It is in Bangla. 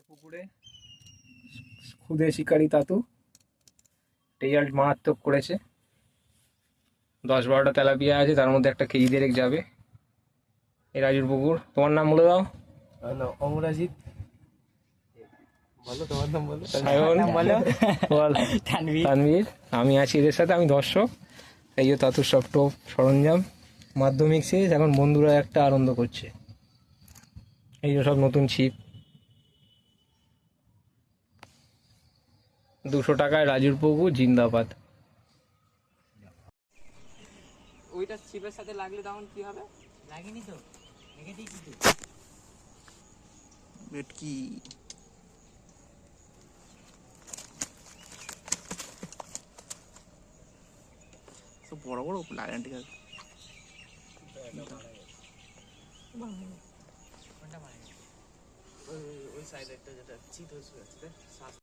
পুকুরে খুদে শিকারি তাতু রেজাল্ট মারাত্মক করেছে। 10-12টা তেলাপিয়া আছে, তার মধ্যে একটা কেজি দেড়েক যাবে। এই রাজুর পুকুর। তোমার নাম বলে দাও। অমরাজিৎ। বলো তোমার নাম বলো। সায়ন বলো। বল। তানভীর। আমি আছি এদের সাথে, আমি দর্শক। এই যে তাতুর সব টোপ সরঞ্জাম। মাধ্যমিক শেষ, এখন বন্ধুরা একটা আনন্দ করছে। এই যে সব নতুন ছিপ। 200 টাকায় রাজুর পুকুর জিন্দাবাদ। ওইটা ছিপের সাথে লাগলে তখন কি হবে? লাগেনি তো, রেখে দিয়েছি তো। ভেটকি সব বড় বড় লাইন, ঠিক আছে। কোনটা মারে? ওই সাইডেরটা যেটা চিত হয়ে আছে।